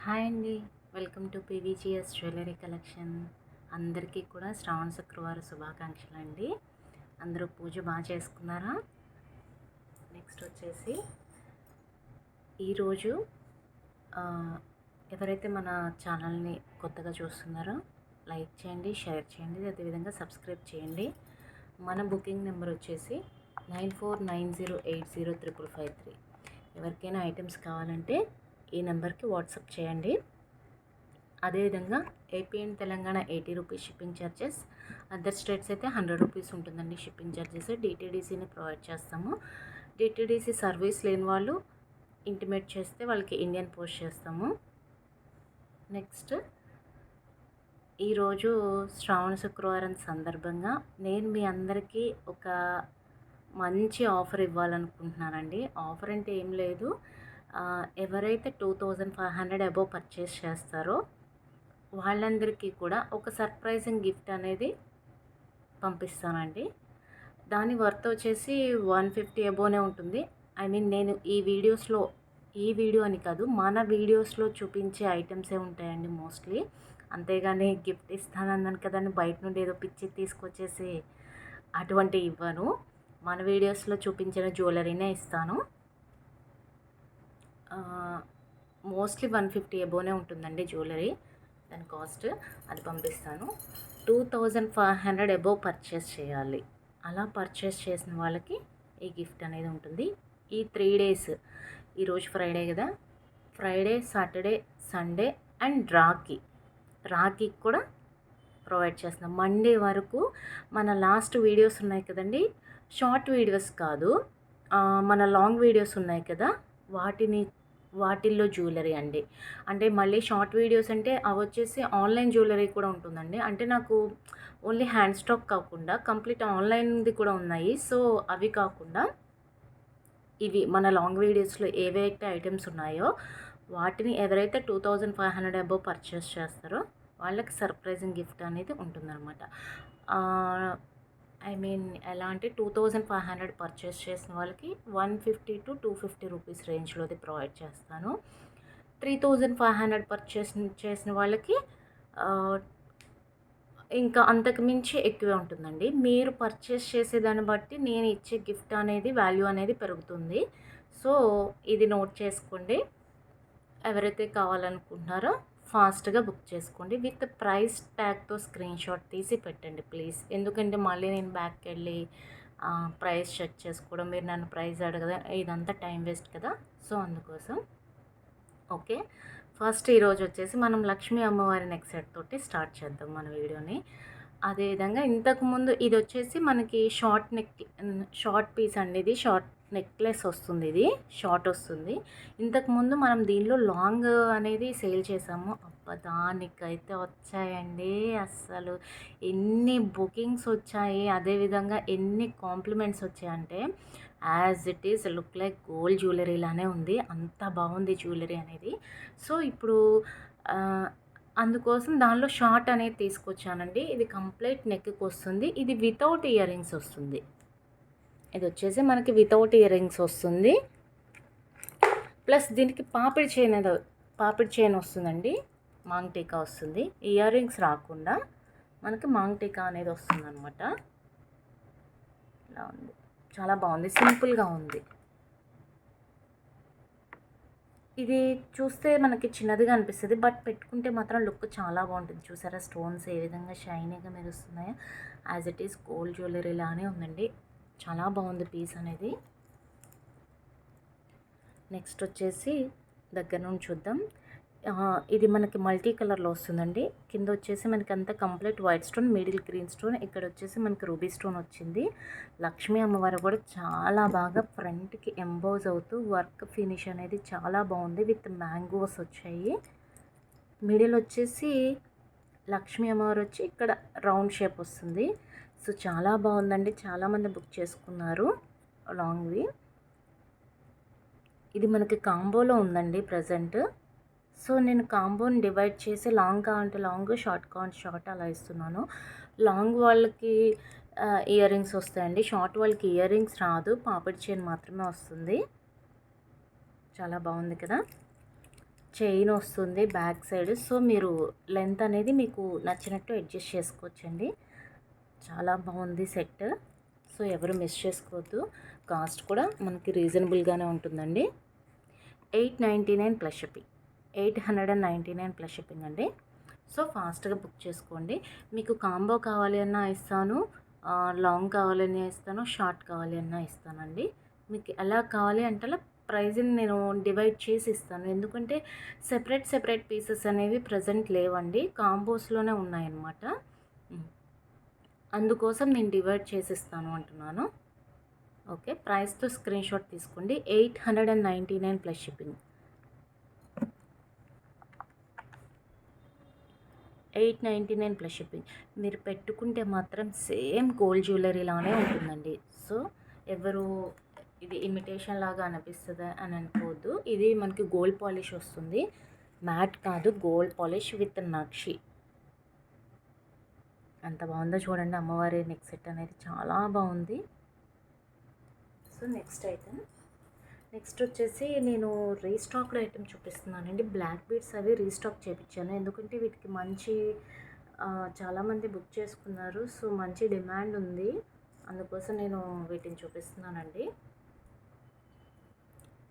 Hi అండి. Welcome to PVGS jewellery collection. అందరికీ కూడా శ్రావణ శుక్రవారం శుభాకాంక్షలు అండి. అందరూ పూజ బాగా చేసుకున్నారా? నెక్స్ట్ వచ్చేసి ఈరోజు ఎవరైతే మన ఛానల్ని కొత్తగా చూస్తున్నారో లైక్ చేయండి, షేర్ చేయండి, అదేవిధంగా సబ్స్క్రైబ్ చేయండి. మన బుకింగ్ నెంబర్ వచ్చేసి 9490805553. ఎవరికైనా ఐటమ్స్ కావాలంటే ఈ నెంబర్కి వాట్సాప్ చేయండి. అదేవిధంగా AP and Telangana 80 rupees shipping charges, other states అయితే 100 రూపీస్ ఉంటుందండి షిప్పింగ్ ఛార్జెస్. డిటీడీసీని ప్రొవైడ్ చేస్తాము. డిటీడీసీ సర్వీస్ లేని వాళ్ళు ఇంటిమేట్ చేస్తే వాళ్ళకి ఇండియన్ పోస్ట్ చేస్తాము. నెక్స్ట్ ఈరోజు శ్రావణ శుక్రవారం సందర్భంగా నేను మీ అందరికీ ఒక మంచి ఆఫర్ ఇవ్వాలనుకుంటున్నానండి. ఆఫర్ అంటే ఏం లేదు, ఎవరైతే 2500 అబోవ్ పర్చేస్ చేస్తారో వాళ్ళందరికీ కూడా ఒక సర్ప్రైజింగ్ గిఫ్ట్ అనేది పంపిస్తానండి. దాని వర్త్ వచ్చేసి 150 అబోనే ఉంటుంది. నేను ఈ వీడియో అని కాదు, మన వీడియోస్లో చూపించే ఐటమ్సే ఉంటాయండి మోస్ట్లీ. అంతేగాని గిఫ్ట్ ఇస్తానన్నాను కదండి బయట నుండి ఏదో పిచ్చి తీసుకొచ్చేసి అటువంటి ఇవ్వను. మన వీడియోస్లో చూపించిన జ్యువెలరీనే ఇస్తాను. మోస్ట్లీ 150 అబోనే ఉంటుందండి జ్యువెలరీ, దాని కాస్ట్. అది పంపిస్తాను. 2500 అబోవ్ పర్చేస్ చేయాలి. అలా పర్చేస్ చేసిన వాళ్ళకి ఈ గిఫ్ట్ అనేది ఉంటుంది. ఈ 3 డేస్, ఈరోజు ఫ్రైడే కదా, Friday, Saturday, Sunday and Rakhi కూడా ప్రొవైడ్ చేస్తున్నాం. మండే వరకు మన లాస్ట్ వీడియోస్ ఉన్నాయి కదండి, షార్ట్ వీడియోస్ కాదు, మన లాంగ్ వీడియోస్ ఉన్నాయి కదా, వాటిల్లో జ్యువెలరీ అండి. అంటే మళ్ళీ షార్ట్ వీడియోస్ అంటే అవి వచ్చేసి ఆన్లైన్ జ్యువెలరీ కూడా ఉంటుందండి. అంటే నాకు ఓన్లీ హ్యాండ్ స్టాక్ కాకుండా కంప్లీట్ ఆన్లైన్ది కూడా ఉన్నాయి. సో అవి కాకుండా ఇవి మన లాంగ్ వీడియోస్లో ఏవైతే ఐటమ్స్ ఉన్నాయో వాటిని ఎవరైతే 2500 అబోవ్ పర్చేస్ చేస్తారో వాళ్ళకి సర్ప్రైజింగ్ గిఫ్ట్ అనేది ఉంటుందన్నమాట. ఎలా అంటే 2500 పర్చేస్ చేసిన వాళ్ళకి 150 to 250 రూపీస్ రేంజ్లోది ప్రొవైడ్ చేస్తాను. 3500 పర్చేస్ చేసిన వాళ్ళకి ఇంకా అంతకు మించి ఎక్కువే ఉంటుందండి. మీరు పర్చేస్ చేసేదాన్ని బట్టి నేను ఇచ్చే గిఫ్ట్ అనేది వాల్యూ అనేది పెరుగుతుంది. సో ఇది నోట్ చేసుకోండి. ఎవరైతే కావాలనుకుంటున్నారో ఫాస్ట్గా బుక్ చేసుకోండి. విత్ ప్రైస్ ట్యాగ్తో స్క్రీన్ షాట్ తీసి పెట్టండి ప్లీజ్. ఎందుకంటే మళ్ళీ నేను బ్యాక్కి వెళ్ళి ప్రైస్ చెక్ చేసుకోవడం, మీరు నన్ను ప్రైస్ అడగదా, ఇదంతా టైం వేస్ట్ కదా. సో అందుకోసం ఓకే. ఫస్ట్ ఈరోజు వచ్చేసి మనం లక్ష్మీ అమ్మవారి నెక్ సెట్ తోటి స్టార్ట్ చేద్దాం మన వీడియోని. అదేవిధంగా ఇంతకుముందు ఇది వచ్చేసి మనకి షార్ట్ పీస్ అండి. ఇది షార్ట్ నెక్లెస్ వస్తుంది, ఇది షార్ట్ వస్తుంది. ఇంతకుముందు మనం దీనిలో లాంగ్ అనేది సేల్ చేసాము. దానికైతే వచ్చాయండి అస్సలు ఎన్ని బుకింగ్స్ వచ్చాయి, అదేవిధంగా ఎన్ని కాంప్లిమెంట్స్ వచ్చాయంటే as it is look like gold jewellery లానే ఉంది. అంత బాగుంది జ్యువెలరీ అనేది. సో ఇప్పుడు అందుకోసం దానిలో షార్ట్ అనేది తీసుకొచ్చానండి. ఇది కంప్లీట్ నెక్కి వస్తుంది. ఇది వితౌట్ ఇయర్ రింగ్స్ వస్తుంది. ఇది వచ్చేసి మనకి వితౌట్ ఇయర్ రింగ్స్ వస్తుంది. ప్లస్ దీనికి పాపిడి చైన్ వస్తుందండి, మాంగ్ టీకా వస్తుంది. ఇయర్ రింగ్స్ రాకుండా మనకి మాంగ్ టీకా అనేది వస్తుంది అనమాట. ఇలా ఉంది, చాలా బాగుంది, సింపుల్గా ఉంది. ఇది చూస్తే మనకి చిన్నదిగా అనిపిస్తుంది, బట్ పెట్టుకుంటే మాత్రం లుక్ చాలా బాగుంటుంది. చూసారా స్టోన్స్ ఏ విధంగా షైనీగా మెరుస్తున్నాయో, as it is gold jewellery లానే ఉందండి. చాలా బాగుంది పీస్ అనేది. నెక్స్ట్ వచ్చేసి దగ్గర నుంచి చూద్దాం. ఇది మనకి మల్టీ కలర్లో వస్తుందండి. కింద వచ్చేసి మనకి అంతా complete white stone, middle green stone, ఇక్కడ వచ్చేసి మనకి రూబీ స్టోన్ వచ్చింది. లక్ష్మీ అమ్మవారు కూడా చాలా బాగా ఫ్రంట్కి ఎంబోజ్ అవుతూ వర్క్ ఫినిష్ అనేది చాలా బాగుంది. విత్ మ్యాంగోస్ వచ్చాయి. మిడిల్ వచ్చేసి లక్ష్మీ అమ్మవారు వచ్చి ఇక్కడ రౌండ్ షేప్ వస్తుంది. సో చాలా బాగుందండి, చాలామంది బుక్ చేసుకున్నారు లాంగ్వి. ఇది మనకి కాంబోలో ఉందండి ప్రజెంట్. సో నేను కాంబోని డివైడ్ చేసి లాంగ్ కావాలంటే లాంగ్, షార్ట్ కావాలంటే షార్ట్ అలా ఇస్తున్నాను. లాంగ్ వాళ్ళకి ఇయర్ రింగ్స్ వస్తాయండి, షార్ట్ వాళ్ళకి ఇయర్ రింగ్స్ రాదు, పాపిడి చైన్ మాత్రమే వస్తుంది. చాలా బాగుంది కదా. చైన్ వస్తుంది బ్యాక్ సైడ్. సో మీరు లెంత్ అనేది మీకు నచ్చినట్టు అడ్జస్ట్ చేసుకోవచ్చండి. చాలా బాగుంది సెట్. సో ఎవరు మిస్ చేసుకోవద్దు. కాస్ట్ కూడా మనకి రీజనబుల్గానే ఉంటుందండి. 899 ప్లస్ షిప్పింగ్. 899 ప్లస్ షిప్పింగ్ అండి. సో ఫాస్ట్గా బుక్ చేసుకోండి. మీకు కాంబో కావాలి అన్నా ఇస్తాను, లాంగ్ కావాలన్నా ఇస్తాను, షార్ట్ కావాలి అన్నా ఇస్తానండి. మీకు ఎలా కావాలి అంటే అలా ప్రైజ్ని నేను డివైడ్ చేసి ఇస్తాను. ఎందుకంటే సెపరేట్ పీసెస్ అనేవి ప్రజెంట్ లేవండి, కాంబోస్లోనే ఉన్నాయన్నమాట. అందుకోసం నేను డివైడ్ చేసి ఇస్తాను అంటున్నాను. ఓకే, ప్రైస్తో స్క్రీన్ షాట్ తీసుకోండి. 899 ప్లస్ షిప్పింగ్. 899 plus shipping. మీరు పెట్టుకుంటే మాత్రం సేమ్ గోల్డ్ జ్యువెలరీ లానే ఉంటుందండి. సో ఎవరు ఇది ఇమిటేషన్ లాగా అనిపిస్తుంది అని అనుకోవద్దు. ఇది మనకి గోల్డ్ పాలిష్ వస్తుంది, మ్యాట్ కాదు, గోల్డ్ పాలిష్ విత్ నక్షి. ఎంత బాగుందో చూడండి. అమ్మవారి నెక్ సెట్ అనేది చాలా బాగుంది. సో నెక్స్ట్ వచ్చేసి నేను రీస్టాక్డ్ ఐటమ్ చూపిస్తున్నానండి. బ్లాక్ బీడ్స్ అవి రీస్టాక్ చేయించాను, ఎందుకంటే వీటికి మంచి చాలామంది బుక్ చేసుకున్నారు. సో మంచి డిమాండ్ ఉంది, అందుకోసం నేను వీటిని చూపిస్తున్నానండి.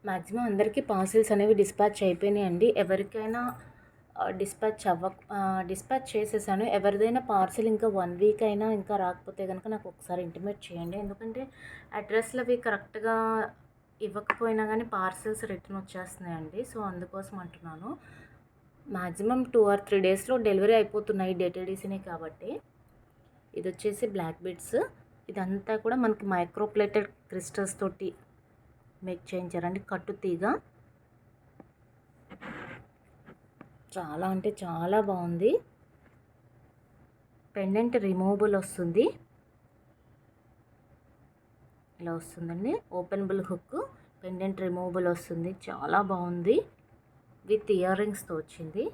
మ్యాక్సిమం అందరికీ పార్సిల్స్ అనేవి డిస్పాచ్ అయిపోయినాయండి. ఎవరికైనా డిస్పాచ్ చేసేసాను. ఎవరిదైనా పార్సిల్ ఇంకా 1 వీక్ అయినా ఇంకా రాకపోతే కనుక నాకు ఒకసారి ఇంటిమేట్ చేయండి. ఎందుకంటే అడ్రస్లు అవి కరెక్ట్గా ఇవ్వకపోయినా కానీ పార్సిల్స్ రిటర్న్ వచ్చేస్తున్నాయండి. సో అందుకోసం అంటున్నాను. మ్యాక్సిమం 2 or 3 డేస్లో డెలివరీ అయిపోతున్నాయి, డేటెడిసినే కాబట్టి. ఇది వచ్చేసి బ్లాక్ బీడ్స్. ఇదంతా కూడా మనకి మైక్రోప్లేటెడ్ క్రిస్టల్స్ తోటి మేక్ చేయించారండి. కట్టు తీగ చాలా అంటే చాలా బాగుంది. పెండెంట్ రిమూవబుల్ వస్తుంది, ఇలా వస్తుందండి. ఓపెనబుల్ హుక్, పెండెంట్ రిమూవబుల్ వస్తుంది, చాలా బాగుంది. విత్ ఇయర్ రింగ్స్తో వచ్చింది.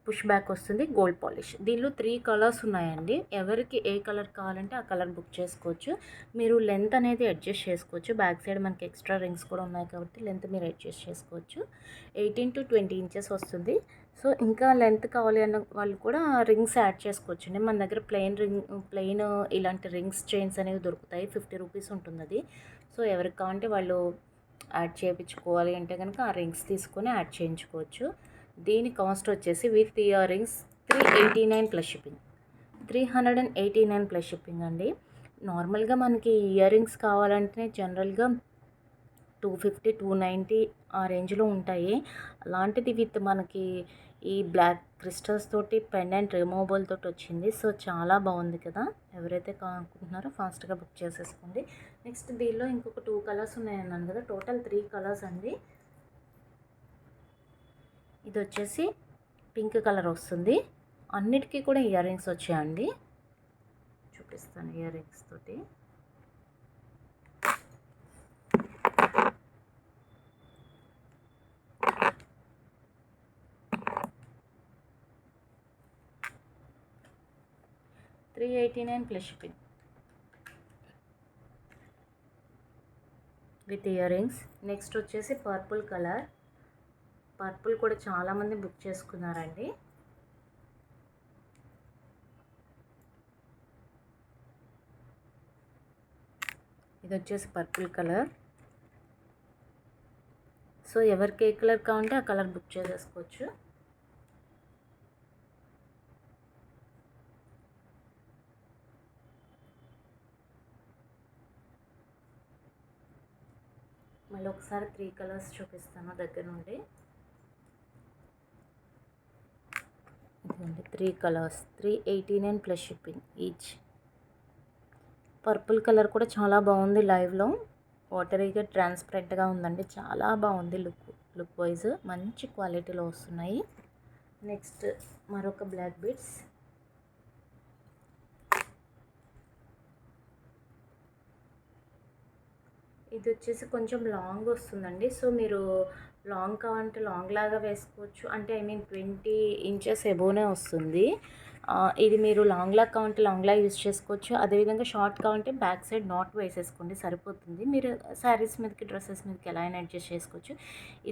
పుష్ బ్యాక్ వస్తుంది, గోల్డ్ పాలిష్. దీనిలో 3 కలర్స్ ఉన్నాయండి. ఎవరికి ఏ కలర్ కావాలంటే ఆ కలర్ బుక్ చేసుకోవచ్చు. మీరు లెంత్ అనేది అడ్జస్ట్ చేసుకోవచ్చు. బ్యాక్ సైడ్ మనకి ఎక్స్ట్రా రింగ్స్ కూడా ఉన్నాయి కాబట్టి లెంత్ మీరు అడ్జస్ట్ చేసుకోవచ్చు. 18 to 20 ఇంచెస్ వస్తుంది. సో ఇంకా లెంత్ కావాలి అన్న వాళ్ళు కూడా రింగ్స్ యాడ్ చేసుకోవచ్చు అండి. మన దగ్గర ప్లెయిన్ ఇలాంటి రింగ్స్ చైన్స్ అనేవి దొరుకుతాయి. 50 రూపీస్ ఉంటుంది అది. సో ఎవరికి కావాలంటే వాళ్ళు యాడ్ చేయించుకోవాలి అంటే కనుక ఆ రింగ్స్ తీసుకొని యాడ్ చేయించుకోవచ్చు. దీని కాస్ట్ వచ్చేసి with ear rings 389 plus shipping. 389 plus shipping అండి. నార్మల్గా మనకి ఇయర్ రింగ్స్ కావాలంటే జనరల్గా 250, 290 ఆ రేంజ్లో ఉంటాయి. అలాంటిది విత్ మనకి ఈ బ్లాక్ క్రిస్టల్స్ తోటి పెండెంట్ రిమూవబుల్ తోటి వచ్చింది. సో చాలా బాగుంది కదా. ఎవరైతే కానుకుంటున్నారో ఫాస్ట్గా బుక్ చేసేసుకోండి. నెక్స్ట్ దీనిలో ఇంకొక 2 కలర్స్ ఉన్నాయన్నాను కదా, టోటల్ 3 కలర్స్ అండి. ఇది వచ్చేసి పింక్ కలర్ వస్తుంది. అన్నిటికీ కూడా ఇయర్ రింగ్స్ వచ్చాయండి. చూపిస్తాను ఇయర్ రింగ్స్ తోటి. $389 plus shipping with ear rings. Next వచ్చేసి పర్పుల్ కలర్. పర్పుల్ కూడా చాలామంది బుక్ చేసుకున్నారండి. ఇది వచ్చేసి పర్పుల్ కలర్. సో ఎవరికి ఏ కలర్ కావాలంటే ఆ కలర్ బుక్ చేసేసుకోవచ్చు. మళ్ళీ ఒకసారి 3 కలర్స్ చూపిస్తాను దగ్గర నుండి. ఇదిగోండి 3 colours, 389 plus shipping each. Purple colour కూడా చాలా బాగుంది. లైవ్లో వాటరీగా ట్రాన్స్పరెంట్గా ఉందండి. చాలా బాగుంది లుక్ వైజ్. మంచి క్వాలిటీలో వస్తున్నాయి. నెక్స్ట్ మరొక బ్లాక్ బీడ్స్. ఇది వచ్చేసి కొంచెం లాంగ్ వస్తుందండి. సో మీరు లాంగ్ కావాలంటే లాంగ్ లాగా వేసుకోవచ్చు. అంటే ఐ మీన్ 20 ఇంచెస్ ఎబోనే వస్తుంది. ఇది మీరు లాంగ్ లాగా కావాలంటే లాంగ్ లాగా యూజ్ చేసుకోవచ్చు. అదేవిధంగా షార్ట్ కావాలంటే బ్యాక్ సైడ్ నాట్ వేసేసుకోండి సరిపోతుంది. మీరు శారీస్ మీదకి, డ్రెస్సెస్ మీదకి ఎలా అయినా అడ్జస్ట్ చేసుకోవచ్చు.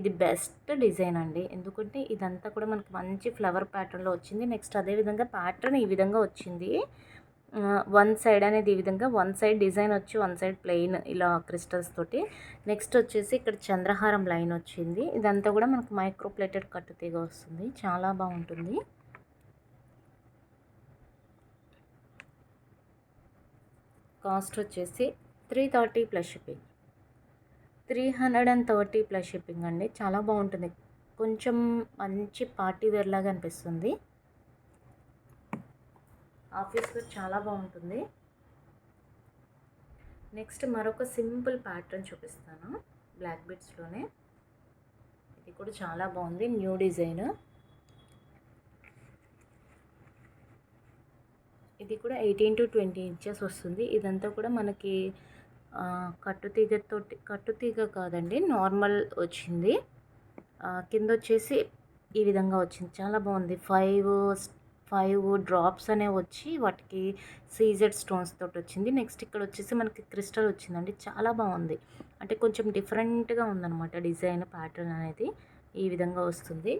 ఇది బెస్ట్ డిజైన్ అండి. ఎందుకంటే ఇదంతా కూడా మనకి మంచి ఫ్లవర్ ప్యాటర్న్‌లో వచ్చింది. నెక్స్ట్ అదేవిధంగా ప్యాటర్న్ ఈ విధంగా వచ్చింది. వన్ సైడ్ అనేది ఈ విధంగా వన్ సైడ్ డిజైన్ వచ్చి వన్ సైడ్ ప్లెయిన్ ఇలా క్రిస్టల్స్ తోటి. నెక్స్ట్ వచ్చేసి ఇక్కడ చంద్రహారం లైన్ వచ్చింది. ఇదంతా కూడా మనకు మైక్రో ప్లేటెడ్ కట్టుతీగ వస్తుంది. చాలా బాగుంటుంది. కాస్ట్ వచ్చేసి 330 ప్లస్ షిప్పింగ్. 330 ప్లస్ షిప్పింగ్ అండి. చాలా బాగుంటుంది. కొంచెం మంచి పార్టీ వేర్ లాగా అనిపిస్తుంది. ఆఫీస్లో చాలా బాగుంటుంది. నెక్స్ట్ మరొక సింపుల్ ప్యాటర్న్ చూపిస్తాను బ్లాక్ బీడ్స్లోనే. ఇది కూడా చాలా బాగుంది. New design. ఇది కూడా 18 to 20 ఇంచెస్ వస్తుంది. ఇదంతా కూడా మనకి కట్టుతీగ కాదండి, నార్మల్ వచ్చింది. కింద వచ్చేసి ఈ విధంగా వచ్చింది. చాలా బాగుంది. 5 డ్రాప్స్ అనేవి వచ్చి వాటికి సీజెడ్ స్టోన్స్ తోటి వచ్చింది. నెక్స్ట్ ఇక్కడ వచ్చేసి మనకి క్రిస్టల్ వచ్చిందండి. చాలా బాగుంది. అంటే కొంచెం డిఫరెంట్గా ఉందన్నమాట డిజైన్ ప్యాటర్న్ అనేది. ఈ విధంగా వస్తుంది.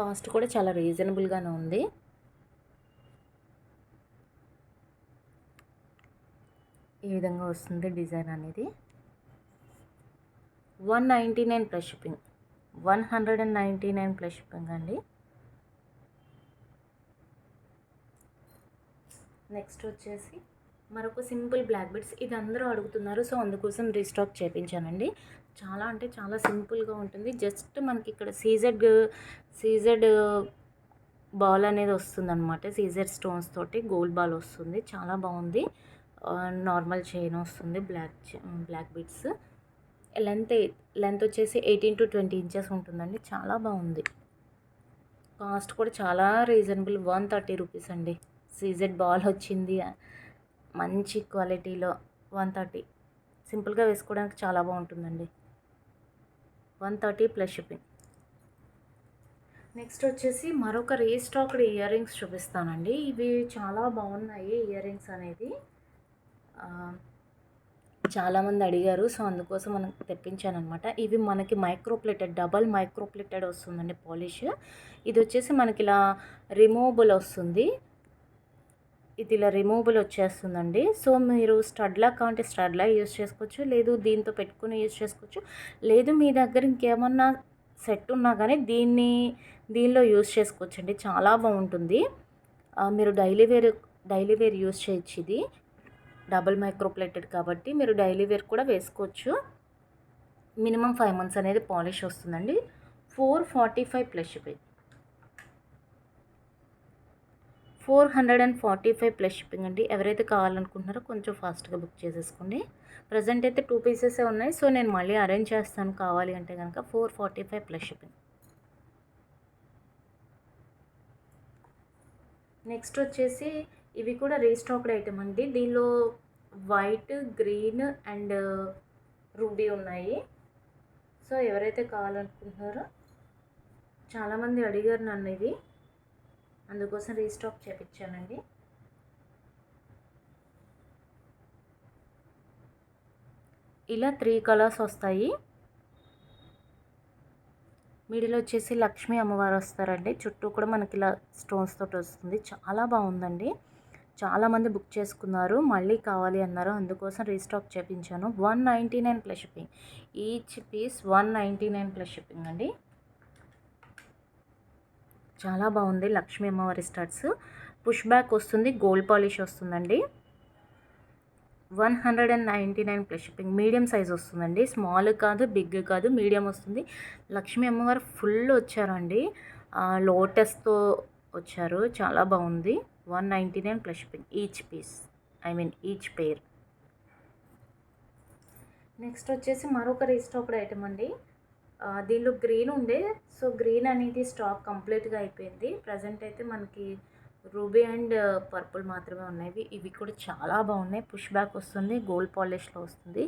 కాస్ట్ కూడా చాలా రీజనబుల్గానే ఉంది. ఈ విధంగా వస్తుంది డిజైన్ అనేది. 199 ప్లస్ షిప్పింగ్. 199 ప్లస్ షిప్పింగ్ అండి. నెక్స్ట్ వచ్చేసి మరొక సింపుల్ బ్లాక్ బీడ్స్. ఇది అందరూ అడుగుతున్నారు, సో అందుకోసం రీస్టాక్ చేయించానండి. చాలా అంటే చాలా సింపుల్గా ఉంటుంది. జస్ట్ మనకి ఇక్కడ సీజెడ్ బాల్ అనేది వస్తుందన్నమాట. సీజెడ్ స్టోన్స్ తోటి గోల్డ్ బాల్ వస్తుంది. చాలా బాగుంది. నార్మల్ చైన్ వస్తుంది. Black beads. లెంత్ వచ్చేసి 18 to 20 ఇంచెస్ ఉంటుందండి. చాలా బాగుంది. కాస్ట్ కూడా చాలా రీజనబుల్. 130 రూపీస్ అండి. సీజెడ్ బాల్ వచ్చింది మంచి క్వాలిటీలో. 130. సింపుల్గా వేసుకోవడానికి చాలా బాగుంటుందండి. 130 ప్లస్ షిప్పింగ్. నెక్స్ట్ వచ్చేసి మరొక రీస్టాక్డ్ ఇయర్ రింగ్స్ చూపిస్తానండి. ఇవి చాలా బాగున్నాయి ఇయర్ రింగ్స్ అనేది. చాలామంది అడిగారు, సో అందుకోసం మనం తెప్పించాను అనమాట. ఇవి మనకి మైక్రోప్లేటెడ్, డబల్ మైక్రోప్లేటెడ్ వస్తుందండి పాలిష్. ఇది వచ్చేసి మనకి ఇలా రిమూవబుల్ వస్తుంది. ఇది ఇలా రిమూవబుల్ వచ్చేస్తుందండి. సో మీరు స్టడ్లా కావాలంటే స్టడ్లా యూజ్ చేసుకోవచ్చు, లేదు దీంతో పెట్టుకుని యూజ్ చేసుకోవచ్చు, లేదు మీ దగ్గర ఇంకేమన్నా సెట్ ఉన్నా కానీ దీనిలో యూజ్ చేసుకోవచ్చు అండి. చాలా బాగుంటుంది. మీరు డైలీ వేర్ యూజ్ చేయొచ్చు. ఇది డబుల్ మైక్రోప్లేటెడ్ కాబట్టి మీరు డైలీ వేర్ కూడా వేసుకోవచ్చు. మినిమం 5 months అనేది పాలిష్ వస్తుందండి. 445 ప్లస్ షిప్పింగ్. 445 ప్లస్ షిప్పింగ్ అండి. ఎవరైతే కావాలనుకుంటున్నారో కొంచెం ఫాస్ట్గా బుక్ చేసేసుకోండి. ప్రజెంట్ అయితే 2 పీసెసే ఉన్నాయి, సో నేను మళ్ళీ అరేంజ్ చేస్తాను కావాలి అంటే కనుక. 445 ప్లస్ షిప్పింగ్. నెక్స్ట్ వచ్చేసి ఇవి కూడా రీస్టాక్డ్ ఐటమ్ అండి. దీనిలో వైట్, గ్రీన్ అండ్ రూబీ ఉన్నాయి. సో ఎవరైతే కావాలనుకుంటున్నారో చాలామంది అడిగారు నన్ను ఇవి, అందుకోసం రీస్టాక్ చేయించానండి. ఇలా 3 కలర్స్ వస్తాయి. మిడిల్ వచ్చేసి లక్ష్మీ అమ్మవారు వస్తారండి. చుట్టూ కూడా మనకి ఇలా స్టోన్స్ తోటి వస్తుంది. చాలా బాగుందండి. చాలామంది బుక్ చేసుకున్నారు, మళ్ళీ కావాలి అన్నారు, అందుకోసం రీస్టాక్ చేయించాను. 199 plus shipping. Each piece 199 plus shipping అండి. చాలా బాగుంది. లక్ష్మీ అమ్మవారి స్టడ్స్. పుష్ బ్యాక్ వస్తుంది. గోల్డ్ పాలిష్ వస్తుందండి. 199 ప్లస్ షిప్పింగ్. మీడియం సైజ్ వస్తుందండి. స్మాల్ కాదు, బిగ్ కాదు, మీడియం వస్తుంది. లక్ష్మీ అమ్మవారు ఫుల్ వచ్చారండి. లోటస్తో వచ్చారు. చాలా బాగుంది. 199 plus shipping. Each piece, each pair. Next వచ్చేసి మరొక రీస్టాక్డ్ ఐటమ్ అండి. దీనిలో గ్రీన్ ఉండే, సో గ్రీన్ అనేది స్టాక్ కంప్లీట్గా అయిపోయింది. ప్రజెంట్ అయితే మనకి రూబీ అండ్ పర్పుల్ మాత్రమే ఉన్నాయి. ఇవి కూడా చాలా బాగున్నాయి. పుష్ బ్యాక్ వస్తుంది. గోల్డ్ పాలిష్లో వస్తుంది.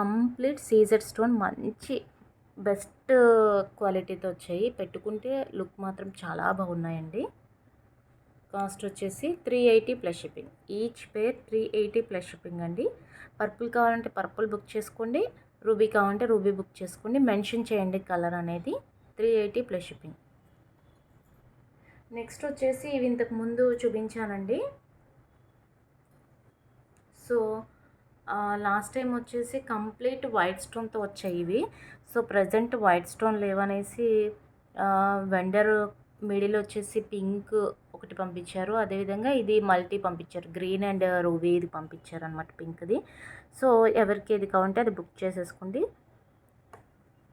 కంప్లీట్ సీజెడ్ స్టోన్ మంచి బెస్ట్ క్వాలిటీతో వచ్చాయి. పెట్టుకుంటే లుక్ మాత్రం చాలా బాగున్నాయండి. కాస్ట్ వచ్చేసి 380 plus shipping. Each pair 380 plus shipping అండి. పర్పుల్ కావాలంటే పర్పుల్ బుక్ చేసుకోండి, రూబీ కావాలంటే రూబీ బుక్ చేసుకోండి. మెన్షన్ చేయండి కలర్ అనేది. 380 ప్లస్ షిప్పింగ్. నెక్స్ట్ వచ్చేసి ఇవి ఇంతకు ముందు చూపించానండి. సో లాస్ట్ టైం వచ్చేసి కంప్లీట్ వైట్ స్టోన్తో వచ్చాయి ఇవి. సో ప్రజెంట్ వైట్ స్టోన్ లేవనేసి వెండర్ మిడిల్ వచ్చేసి పింక్ ఒకటి పంపించారు. అదేవిధంగా ఇది మల్టీ పంపించారు, గ్రీన్ అండ్ రూబీ ఇది పంపించారు అనమాట, పింక్ది. సో ఎవరికి ఏది కావాలంటే అది బుక్ చేసేసుకోండి.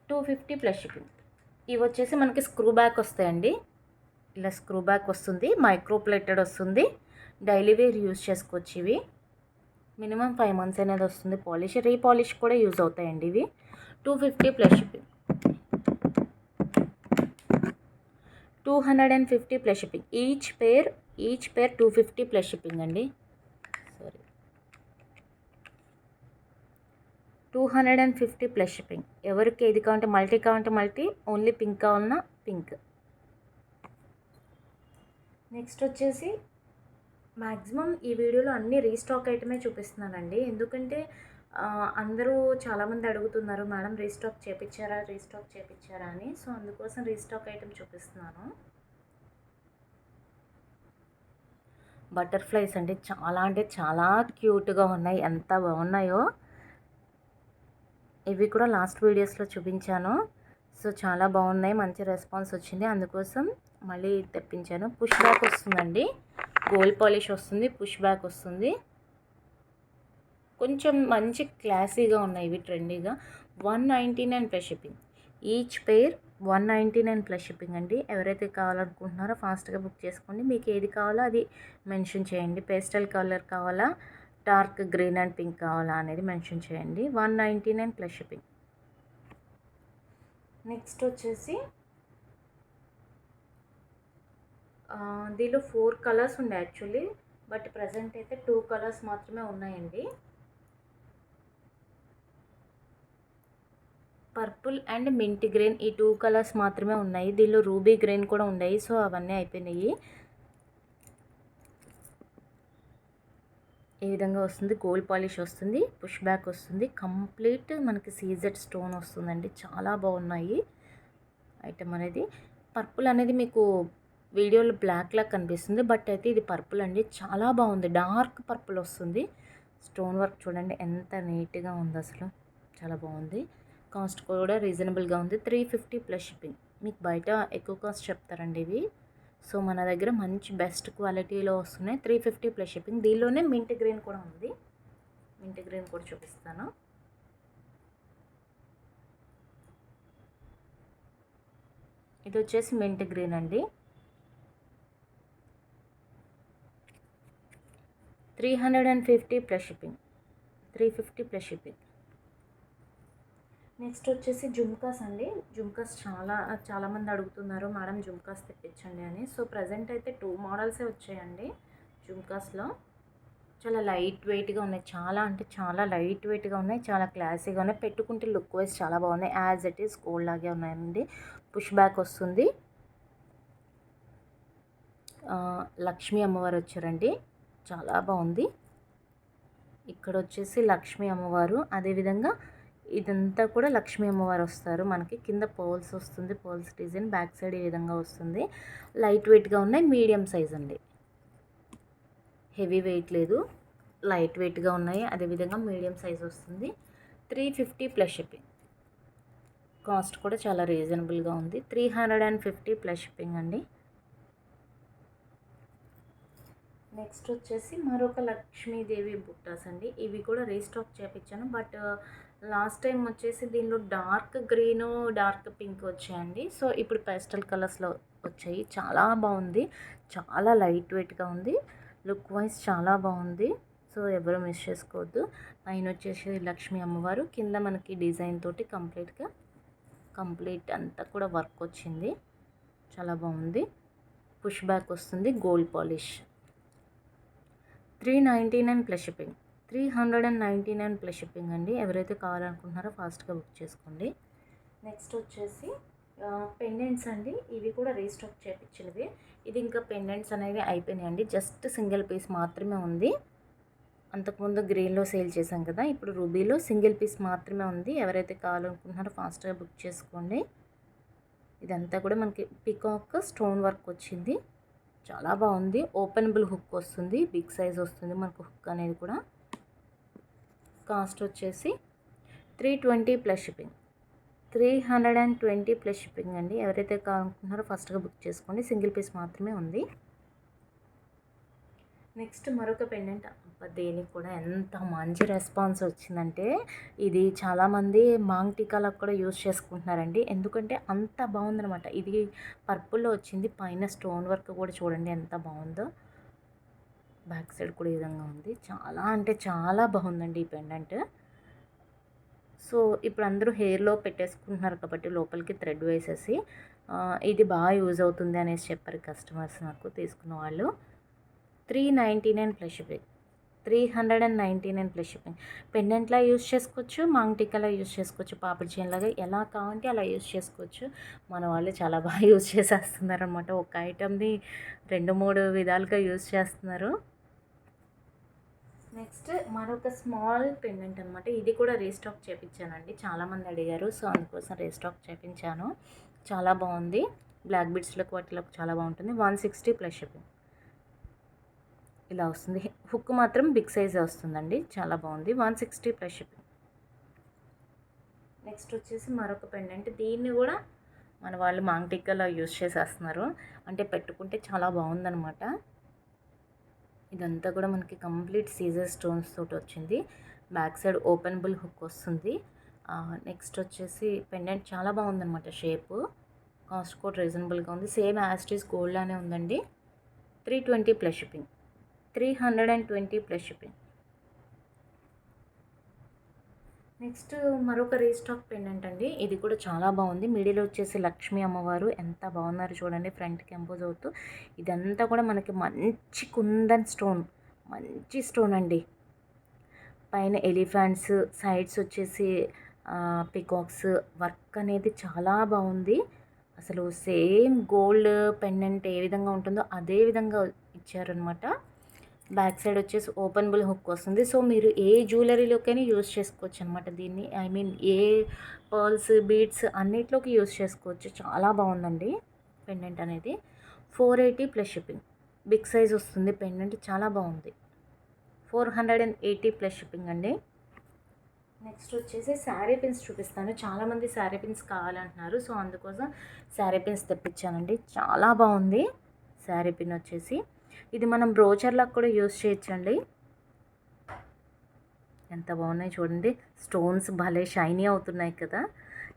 250 ప్లస్ షిప్పింగ్. ఇవి వచ్చేసి మనకి స్క్రూ బ్యాక్ వస్తాయండి. ఇలా స్క్రూ బ్యాక్ వస్తుంది, మైక్రో ప్లేటెడ్ వస్తుంది. డైలీ వేర్ యూజ్ చేసుకోవచ్చు ఇవి. మినిమం 5 మంత్స్ అనేది వస్తుంది. పాలిష్, రీపాలిష్ కూడా యూజ్ అవుతాయండి ఇవి. 250 plus shipping. 250 plus shipping. Each pair 250 plus shipping అండి. Sorry, 250 plus shipping. ఎవరికి ఏది కావాలంటే మల్టీ కావాలంటే మల్టీ, ఓన్లీ పింక్ కావాలన్నా పింక్. నెక్స్ట్ వచ్చేసి మ్యాక్సిమం ఈ వీడియోలో అన్ని రీస్టాక్ ఐటమే చూపిస్తున్నానండి. ఎందుకంటే అందరూ చాలామంది అడుగుతున్నారు, మేడం రీస్టాక్ చేపించారా అని. సో అందుకోసం రీస్టాక్ ఐటమ్ చూపిస్తున్నాను. బటర్ఫ్లైస్ అండి, చాలా అంటే చాలా క్యూట్గా ఉన్నాయి, ఎంత బాగున్నాయో. ఇవి కూడా లాస్ట్ వీడియోస్లో చూపించాను. సో చాలా బాగున్నాయి, మంచి రెస్పాన్స్ వచ్చింది, అందుకోసం మళ్ళీ తెప్పించాను. పుష్ బ్యాక్ వస్తుందండి, గోల్డ్ పాలిష్ వస్తుంది, పుష్ బ్యాక్ వస్తుంది. కొంచెం మంచి క్లాసీగా ఉన్నాయి ఇవి, ట్రెండీగా. 199 ప్లస్ షిప్పింగ్. ఈచ్ పేర్ 199 ప్లస్ షిప్పింగ్ అండి. ఎవరైతే కావాలనుకుంటున్నారో ఫాస్ట్గా బుక్ చేసుకోండి. మీకు ఏది కావాలో అది మెన్షన్ చేయండి. పేస్టల్ కలర్ కావాలా, డార్క్ గ్రీన్ అండ్ పింక్ కావాలా అనేది మెన్షన్ చేయండి. 199 ప్లస్ షిప్పింగ్. నెక్స్ట్ వచ్చేసి దీనిలో 4 కలర్స్ ఉండే యాక్చువల్లీ, బట్ ప్రజెంట్ అయితే 2 కలర్స్ మాత్రమే ఉన్నాయండి. పర్పుల్ అండ్ మింట్ గ్రీన్, ఈ 2 కలర్స్ మాత్రమే ఉన్నాయి. దీనిలో రూబీ గ్రీన్ కూడా ఉన్నాయి, సో అవన్నీ అయిపోయినాయి. ఈ విధంగా వస్తుంది, గోల్డ్ పాలిష్ వస్తుంది, పుష్ బ్యాక్ వస్తుంది, కంప్లీట్ మనకి సీజెడ్ స్టోన్ వస్తుందండి. చాలా బాగున్నాయి ఐటమ్ అనేది. పర్పుల్ అనేది మీకు వీడియోలో బ్లాక్ లా కనిపిస్తుంది, బట్ అయితే ఇది పర్పుల్ అండి, చాలా బాగుంది. డార్క్ పర్పుల్ వస్తుంది. స్టోన్ వర్క్ చూడండి ఎంత నీట్గా ఉంది, అసలు చాలా బాగుంది. కాస్ట్ కూడా రీజనబుల్గా ఉంది. 350 ప్లస్ షిప్పింగ్. మీకు బయట ఎక్కువ కాస్ట్ చెప్తారండి ఇవి. సో మన దగ్గర మంచి బెస్ట్ క్వాలిటీలో వస్తున్నాయి. 350 ప్లస్ షిప్పింగ్. దీనిలోనే మింట్ గ్రీన్ కూడా ఉంది, మింట్ గ్రీన్ కూడా చూపిస్తాను. ఇది వచ్చేసి మింట్ గ్రీన్ అండి. 350 plus shipping. 350 plus shipping. Next వచ్చేసి జుమ్కాస్ అండి. జుమ్కాస్ చాలామంది అడుగుతున్నారు, మేడం జుమ్కాస్ తెప్పించండి అని. సో ప్రజెంట్ అయితే 2 మోడల్సే వచ్చాయండి జుమ్కాస్లో. చాలా లైట్ వెయిట్గా ఉన్నాయి, చాలా అంటే చాలా లైట్ వెయిట్గా ఉన్నాయి, చాలా క్లాసీగా ఉన్నాయి. పెట్టుకుంటే లుక్ వైజ్ చాలా బాగున్నాయి. యాజ్ ఇట్ ఈస్ గోల్డ్ లాగే ఉన్నాయండి. పుష్ బ్యాక్ వస్తుంది. లక్ష్మీ అమ్మవారు వచ్చారండి, చాలా బాగుంది. ఇక్కడ వచ్చేసి లక్ష్మీ అమ్మవారు, అదేవిధంగా ఇదంతా కూడా లక్ష్మీ అమ్మవారు వస్తారు మనకి. కింద పర్ల్స్ వస్తుంది, పర్ల్స్ డిజైన్, బ్యాక్ సైడ్ ఈ విధంగా వస్తుంది. లైట్ వెయిట్గా ఉన్నాయి, మీడియం సైజ్ అండి, హెవీ వెయిట్ లేదు, లైట్ వెయిట్గా ఉన్నాయి. అదేవిధంగా మీడియం సైజ్ వస్తుంది. 350 ప్లస్ షిప్పింగ్. కాస్ట్ కూడా చాలా రీజనబుల్గా ఉంది. 350 ప్లస్ షిప్పింగ్ అండి. నెక్స్ట్ వచ్చేసి మరొక లక్ష్మీదేవి బుట్టాస్ అండి. ఇవి కూడా రీస్టాక్ చేయించాను, బట్ లాస్ట్ టైం వచ్చేసి దీనిలో డార్క్ గ్రీను, డార్క్ పింక్ వచ్చాయండి. సో ఇప్పుడు పేస్టల్ కలర్స్లో వచ్చాయి. చాలా బాగుంది, చాలా లైట్ వెయిట్గా ఉంది, లుక్ వైజ్ చాలా బాగుంది. సో ఎవరు మిస్ చేసుకోవద్దు. పైన వచ్చేసి లక్ష్మీ అమ్మవారు, కింద మనకి డిజైన్ తోటి కంప్లీట్ అంతా కూడా వర్క్ వచ్చింది, చాలా బాగుంది. పుష్ బ్యాక్ వస్తుంది, gold polish. 399 plus shipping. 399 plus shipping అండి. ఎవరైతే కావాలనుకుంటున్నారో ఫాస్ట్గా బుక్ చేసుకోండి. నెక్స్ట్ వచ్చేసి పెండెంట్స్ అండి. ఇవి కూడా రీస్టాక్ చేయించినవి. ఇది ఇంకా పెండెంట్స్ అనేవి అయిపోయినాయండి. జస్ట్ సింగిల్ పీస్ మాత్రమే ఉంది. అంతకుముందు గ్రీన్లో సేల్ చేశాం కదా, ఇప్పుడు రూబీలో సింగిల్ పీస్ మాత్రమే ఉంది. ఎవరైతే కావాలనుకుంటున్నారో ఫాస్ట్గా బుక్ చేసుకోండి. ఇదంతా కూడా మనకి పికాక్ స్టోన్ వర్క్ వచ్చింది. చాలా బాగుంది. ఓపెనబుల్ హుక్ వస్తుంది, బిగ్ సైజ్ వస్తుంది మనకు హుక్ అనేది కూడా. కాస్ట్ వచ్చేసి 320 ప్లస్ షిప్పింగ్. 320 ప్లస్ షిప్పింగ్ అండి. ఎవరైతే కావాలనుకుంటున్నారో ఫస్ట్గా బుక్ చేసుకోండి. సింగిల్ పీస్ మాత్రమే ఉంది. నెక్స్ట్ మరొక పెండెంట్. దీనికి కూడా ఎంత మంచి రెస్పాన్స్ వచ్చిందంటే, ఇది చాలామంది మాంగ్ టీకాలకు కూడా యూజ్ చేసుకుంటున్నారండి. ఎందుకంటే అంత బాగుందనమాట. ఇది పర్పుల్లో వచ్చింది. పైన స్టోన్ వర్క్ కూడా చూడండి ఎంత బాగుందో. బ్యాక్ సైడ్ కూడా ఈ విధంగా ఉంది. చాలా అంటే చాలా బాగుందండి ఈ పెండెంట్. సో ఇప్పుడు అందరూ హెయిర్లో పెట్టేసుకుంటున్నారు కాబట్టి లోపలికి థ్రెడ్ వేసేసి ఇది బాగా యూజ్ అవుతుంది అనేసి చెప్పారు కస్టమర్స్ నాకు తీసుకున్న వాళ్ళు. 399 ప్లస్ షిప్పింగ్. 399 plus shipping. పెండెంట్లా యూజ్ చేసుకోవచ్చు, మాంగ్ టీకాలా యూజ్ చేసుకోవచ్చు, పాపిడి చైన్ లాగా ఎలా కావాలంటే అలా యూజ్ చేసుకోవచ్చు. మన వాళ్ళు చాలా బాగా యూజ్ చేసేస్తున్నారు అనమాట. ఒక ఐటమ్ని 2-3 విధాలుగా యూజ్ చేస్తున్నారు. నెక్స్ట్ మరొక స్మాల్ పెండెంట్ అనమాట. ఇది కూడా రీస్టాక్ చేయించానండి. చాలామంది అడిగారు, సో అందుకోసం రీస్టాక్ చేయించాను. చాలా బాగుంది. బ్లాక్ బీడ్స్లకు వాటిలోకి చాలా బాగుంటుంది. 160 ప్లస్ షిప్పింగ్. ఇలా వస్తుంది. హుక్ మాత్రం బిగ్ సైజ్ వస్తుందండి. చాలా బాగుంది. 160 ప్లస్ షిప్పింగ్. నెక్స్ట్ వచ్చేసి మరొక పెండెంట్. దీన్ని కూడా మన వాళ్ళు మాంగ్ టిక్కాలో యూజ్ చేసేస్తున్నారు. అంటే పెట్టుకుంటే చాలా బాగుందనమాట. ఇదంతా కూడా మనకి కంప్లీట్ సీజర్ స్టోన్స్ తోటి వచ్చింది. బ్యాక్ సైడ్ ఓపెనబుల్ హుక్ వస్తుంది. నెక్స్ట్ వచ్చేసి పెండెంట్ చాలా బాగుందనమాట షేపు. కాస్ట్ కూడా రీజనబుల్గా ఉంది. సేమ్ యాస్టీస్ గోల్డ్ లానే ఉందండి. 320 plus shipping. 320 plus shipping. Next మరొక రీస్టాక్ పెండెంట్ అండి. ఇది కూడా చాలా బాగుంది. మిడిల్ వచ్చేసి లక్ష్మీ అమ్మవారు ఎంత బాగున్నారు చూడండి, ఫ్రంట్కి ఎంపోజ్ అవుతూ. ఇదంతా కూడా మనకి మంచి కుందన్ స్టోన్, మంచి స్టోన్ అండి. పైన ఎలిఫెంట్స్, సైడ్స్ వచ్చేసి పికాక్స్ వర్క్ అనేది చాలా బాగుంది. అసలు సేమ్ గోల్డ్ పెండెంట్ ఏ విధంగా ఉంటుందో అదే విధంగా ఇచ్చారనమాట. బ్యాక్ సైడ్ వచ్చేసి ఓపెనబుల్ హుక్ వస్తుంది. సో మీరు ఏ జ్యువెలరీలోకైనా యూజ్ చేసుకోవచ్చు అనమాట దీన్ని. ఐ మీన్ ఏ పర్ల్స్, బీడ్స్ అన్నిట్లోకి యూజ్ చేసుకోవచ్చు. చాలా బాగుందండి పెండెంట్ అనేది. 480 ప్లస్ షిప్పింగ్. బిగ్ సైజ్ వస్తుంది పెండెంట్. చాలా బాగుంది. 480 ప్లస్ షిప్పింగ్ అండి. నెక్స్ట్ వచ్చేసి శారీ పిన్స్ చూపిస్తాను. చాలామంది శారీ పిన్స్ కావాలంటున్నారు, సో అందుకోసం శారీ పిన్స్ తెప్పించానండి. చాలా బాగుంది శారీ పిన్ వచ్చేసి. ఇది మనం బ్రోచర్లకు కూడా యూజ్ చేయొచ్చండి. ఎంత బాగున్నాయి చూడండి. స్టోన్స్ భలే షైనీ అవుతున్నాయి కదా.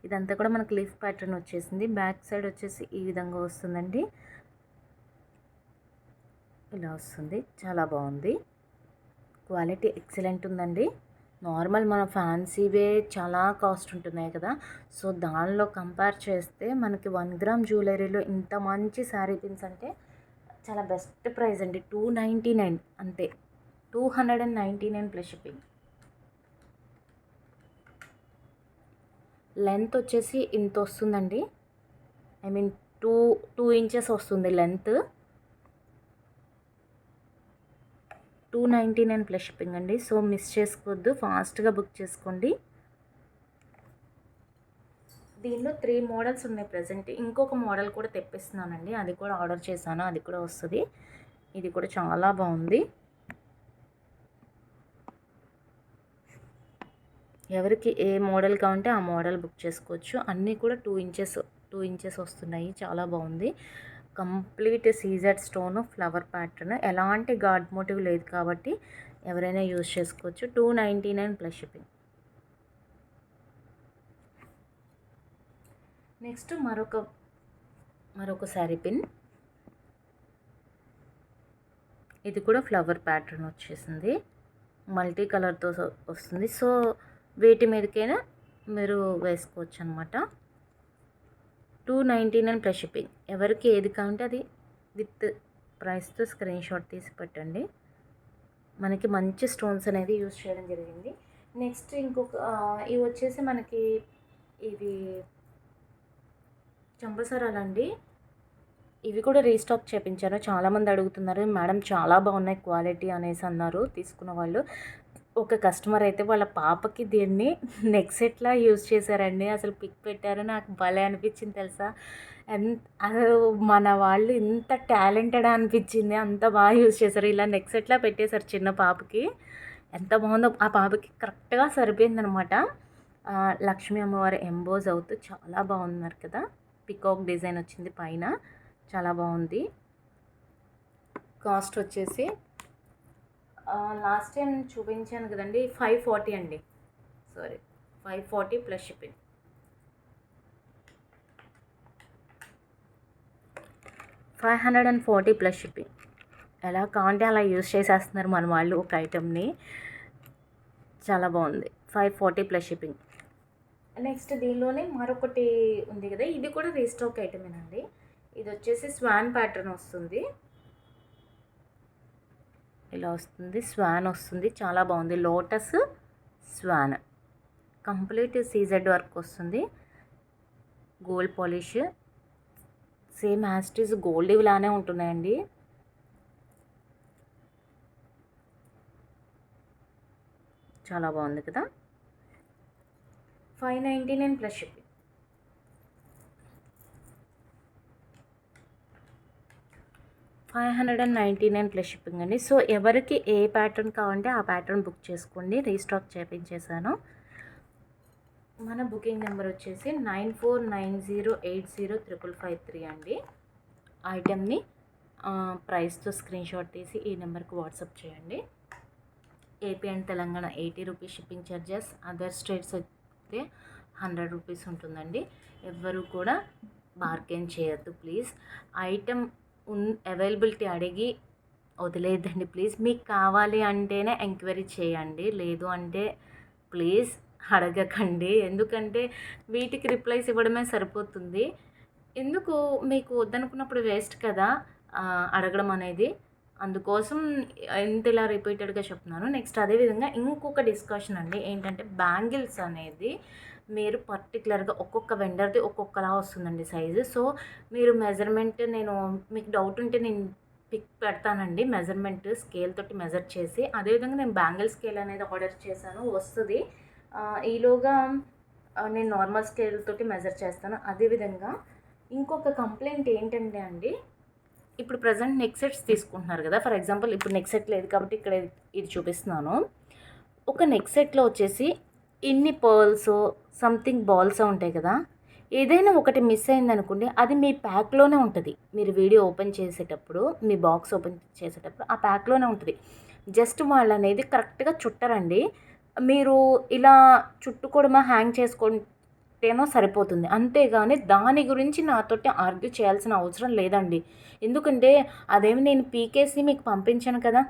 ఇదంతా కూడా మనకు లీఫ్ ప్యాటర్న్ వచ్చేసింది. బ్యాక్ సైడ్ వచ్చేసి ఈ విధంగా వస్తుందండి. ఇలా వస్తుంది. చాలా బాగుంది. క్వాలిటీ ఎక్సలెంట్ ఉందండి. నార్మల్ మన ఫ్యాన్సీవే చాలా కాస్ట్ ఉంటున్నాయి కదా, సో దానిలో కంపేర్ చేస్తే మనకి 1 గ్రామ్ జ్యువెలరీలో ఇంత మంచి శారీ పిన్స్ అంటే చాలా బెస్ట్ ప్రైస్ అండి. 299 అంతే. 299 ప్లస్ షిప్పింగ్. లెంత్ వచ్చేసి ఇంత వస్తుందండి. ఐ మీన్ 2 ఇంచెస్ వస్తుంది లెంత్. 299 ప్లస్ షిప్పింగ్ అండి. సో మిస్ చేసుకోవద్దు, ఫాస్ట్గా బుక్ చేసుకోండి. దీనిలో 3 మోడల్స్ ఉన్నాయి ప్రజెంట్. ఇంకొక మోడల్ కూడా తెప్పిస్తున్నానండి, అది కూడా ఆర్డర్ చేశాను, అది కూడా వస్తుంది. ఇది కూడా చాలా బాగుంది. ఎవరికి ఏ మోడల్ కావాలంటే ఆ మోడల్ బుక్ చేసుకోవచ్చు. అన్నీ కూడా 2 ఇంచెస్ వస్తున్నాయి. చాలా బాగుంది. Complete CZ stone flower pattern, ఎలాంటి గాడ్ మోటివ్ లేదు కాబట్టి ఎవరైనా యూజ్ చేసుకోవచ్చు. 299 ప్లస్ షిప్పింగ్. నెక్స్ట్ మరొక శారీ పిన్. ఇది కూడా ఫ్లవర్ ప్యాటర్న్ వచ్చేసింది. మల్టీ కలర్తో వస్తుంది. సో వీటి మీదకైనా మీరు వేసుకోవచ్చు అనమాట. 299 ప్లస్ షిప్పింగ్. ఎవరికి ఏది కావాలంటే అది విత్ ప్రైస్తో స్క్రీన్ షాట్ తీసి పెట్టండి. మనకి మంచి స్టోన్స్ అనేది యూజ్ చేయడం జరిగింది. నెక్స్ట్ ఇంకొక ఇవి వచ్చేసి మనకి ఇవి చంపసరాలండి. ఇవి కూడా రీస్టాక్ చేపించాను. చాలామంది అడుగుతున్నారు, మేడం చాలా బాగున్నాయి క్వాలిటీ అనేసి అన్నారు తీసుకున్న వాళ్ళు. ఒక కస్టమర్ అయితే వాళ్ళ పాపకి దీన్ని నెక్ సెట్లా యూజ్ చేశారండి. అసలు పిక్ పెట్టారు, నాకు భలే అనిపించింది తెలుసా. అసలు మన వాళ్ళు ఇంత టాలెంటెడ్ అనిపించింది, అంత బాగా యూజ్ చేశారు. ఇలా నెక్ సెట్లా పెట్టేశారు చిన్న పాపకి. ఎంత బాగుందో, ఆ పాపకి కరెక్ట్గా సరిపోయిందనమాట. లక్ష్మీ అమ్మవారి ఎంబోజ్ అవుతూ చాలా బాగున్నారు కదా. పికాక్ డిజైన్ వచ్చింది పైన, చాలా బాగుంది. కాస్ట్ వచ్చేసి లాస్ట్ టైం చూపించాను కదండి, 540 అండి. Sorry, 540 plus shipping. 540 plus shipping. ఎలా కావాలంటే అలా యూజ్ చేసేస్తున్నారు మన వాళ్ళు ఒక ఐటెంని. చాలా బాగుంది. 540 ప్లస్ షిప్పింగ్. నెక్స్ట్ దీనిలోనే మరొకటి ఉంది కదా, ఇది కూడా రీస్టాక్ ఐటమేనండి. ఇది వచ్చేసి స్వాన్ ప్యాటర్న్ వస్తుంది, ఇలా వస్తుంది. స్వాన్ వస్తుంది, చాలా బాగుంది. Lotus swan, complete CZ work వస్తుంది. Gold polish, same as this gold ఇలానే ఉంటున్నాయండి. చాలా బాగుంది కదా. 599 ప్లస్ షిప్పింగ్. 599 ప్లస్ షిప్పింగ్ అండి. సో ఎవరికి ఏ ప్యాటర్న్ కావాలంటే ఆ ప్యాటర్న్ బుక్ చేసుకోండి. రీస్టాక్ చేయించేసాను. మన బుకింగ్ నెంబర్ వచ్చేసి 9490805553 అండి. ఐటెంని ప్రైస్తో స్క్రీన్ షాట్ తీసి ఈ నెంబర్కి వాట్సాప్ చేయండి. AP and Telangana 80 rupees shipping charges, other states అయితే 100 రూపీస్ ఉంటుందండి. ఎవ్వరు కూడా బార్గెన్ చేయొద్దు ప్లీజ్. ఐటెం అవైలబిలిటీ అడిగి వదిలేద్దండి ప్లీజ్. మీకు కావాలి అంటేనే ఎంక్వైరీ చేయండి, లేదు అంటే ప్లీజ్ అడగకండి. ఎందుకంటే వీటికి రిప్లైస్ ఇవ్వడమే సరిపోతుంది. ఎందుకు, మీకు వద్దనుకున్నప్పుడు వేస్ట్ కదా అడగడం అనేది. అందుకోసం ఇంత ఇలా రిపీటెడ్గా చెప్తున్నాను. నెక్స్ట్ అదేవిధంగా ఇంకొక డిస్కషన్ అండి, ఏంటంటే బ్యాంగిల్స్ అనేది మీరు పర్టికులర్గా ఒక్కొక్క వెండర్ది ఒక్కొక్కలా వస్తుందండి సైజు. సో మీరు మెజర్మెంట్, నేను మీకు డౌట్ ఉంటే నేను పిక్ పెడతానండి, మెజర్మెంట్ స్కేల్ తోటి మెజర్ చేసి. అదేవిధంగా నేను బ్యాంగిల్ స్కేల్ అనేది ఆర్డర్ చేశాను, వస్తుంది. ఈలోగా నేను నార్మల్ స్కేల్ తోటి మెజర్ చేస్తాను. అదేవిధంగా ఇంకొక కంప్లైంట్ ఏంటంటే అండి, ఇప్పుడు ప్రజెంట్ నెక్ సెట్స్ తీసుకుంటున్నారు కదా. ఫర్ ఎగ్జాంపుల్ ఇప్పుడు నెక్ సెట్ లేదు కాబట్టి ఇక్కడ ఇది చూపిస్తున్నాను. ఒక నెక్ సెట్లో వచ్చేసి ఇన్ని పర్ల్స్ సంథింగ్ బాల్స్ ఉంటాయి కదా. ఏదైనా ఒకటి మిస్ అయిందనుకోండి, అది మీ ప్యాక్లోనే ఉంటుంది. మీరు వీడియో ఓపెన్ చేసేటప్పుడు, మీ బాక్స్ ఓపెన్ చేసేటప్పుడు ఆ ప్యాక్లోనే ఉంటుంది. జస్ట్ వాళ్ళు అనేది కరెక్ట్గా చుట్టరండి. మీరు ఇలా చుట్టుకోవడమా హ్యాంగ్ చేసుకుంటేనో సరిపోతుంది, అంతేగాని దాని గురించి నాతోటి ఆర్గ్యూ చేయాల్సిన అవసరం లేదండి. ఎందుకంటే అదేమి నేను పీకేసి మీకు పంపించాను కదా,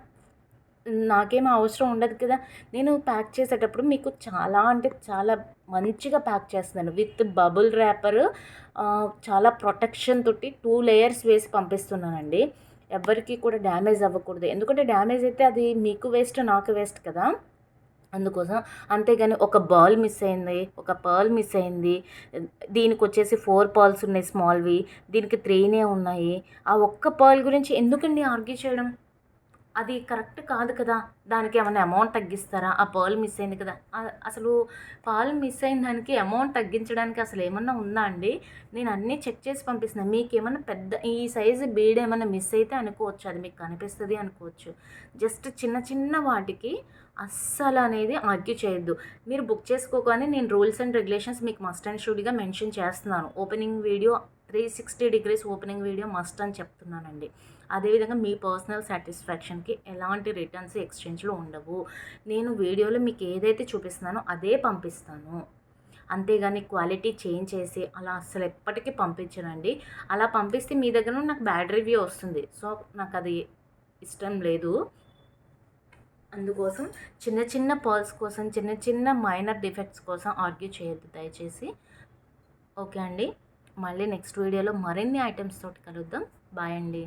నాకేమీ అవసరం ఉండదు కదా. నేను ప్యాక్ చేసేటప్పుడు మీకు చాలా అంటే చాలా మంచిగా ప్యాక్ చేస్తున్నాను, విత్ బబుల్ ర్యాపర్, చాలా ప్రొటెక్షన్ తోటి 2 లేయర్స్ వేసి పంపిస్తున్నానండి. ఎవరికి కూడా డ్యామేజ్ అవ్వకూడదు. ఎందుకంటే డ్యామేజ్ అయితే అది మీకు వేస్ట్, నాకు వేస్ట్ కదా. అందుకోసం. అంతేగాని ఒక బాల్ మిస్ అయింది, ఒక పర్ల్ మిస్ అయింది, దీనికి వచ్చేసి 4 పర్ల్స్ ఉన్నాయి స్మాల్వి, దీనికి 3నే ఉన్నాయి, ఆ ఒక్క పర్ల్ గురించి ఎందుకండి ఆర్గ్యూ చేయడం, అది కరెక్ట్ కాదు కదా. దానికి ఏమైనా అమౌంట్ తగ్గిస్తారా, ఆ పర్ల్ మిస్ అయింది కదా. అసలు పర్ల్ మిస్ అయిన దానికి అమౌంట్ తగ్గించడానికి అసలు ఏమన్నా ఉందా అండి. నేను అన్నీ చెక్ చేసి పంపిస్తున్నాను. మీకు ఏమన్నా పెద్ద ఈ సైజు బీడ్ ఏమన్నా మిస్ అయితే అనుకోవచ్చు, అది మీకు కనిపిస్తుంది అనుకోవచ్చు. జస్ట్ చిన్న చిన్న వాటికి అస్సలు అనేది ఆర్గ్యూ చేయొద్దు. మీరు బుక్ చేసుకోగానే నేను రూల్స్ అండ్ రెగ్యులేషన్స్ మీకు మస్ట్ అండ్ షుడ్గా మెన్షన్ చేస్తున్నాను. Opening video 360 degrees opening video must అని చెప్తున్నానండి. అదేవిధంగా మీ పర్సనల్ సాటిస్ఫాక్షన్కి ఎలాంటి రిటర్న్స్ ఎక్స్చేంజ్లో ఉండవు. నేను వీడియోలో మీకు ఏదైతే చూపిస్తున్నానో అదే పంపిస్తాను, అంతేగాని క్వాలిటీ చేంజ్ చేసి అలా అస్సలు ఎప్పటికీ పంపించనండి. అలా పంపిస్తే మీ దగ్గర నాకు బ్యాడ్ రివ్యూ వస్తుంది. సో నాకు అది ఇష్టం లేదు. అందుకోసం చిన్న చిన్న పర్ల్స్ కోసం, చిన్న చిన్న మైనర్ డిఫెక్ట్స్ కోసం ఆర్గ్యూ చేయొద్దు దయచేసి. ఓకే అండి, మళ్ళీ నెక్స్ట్ వీడియోలో మరిన్ని ఐటమ్స్ తోటి కలుద్దాం. బాయ్ అండి.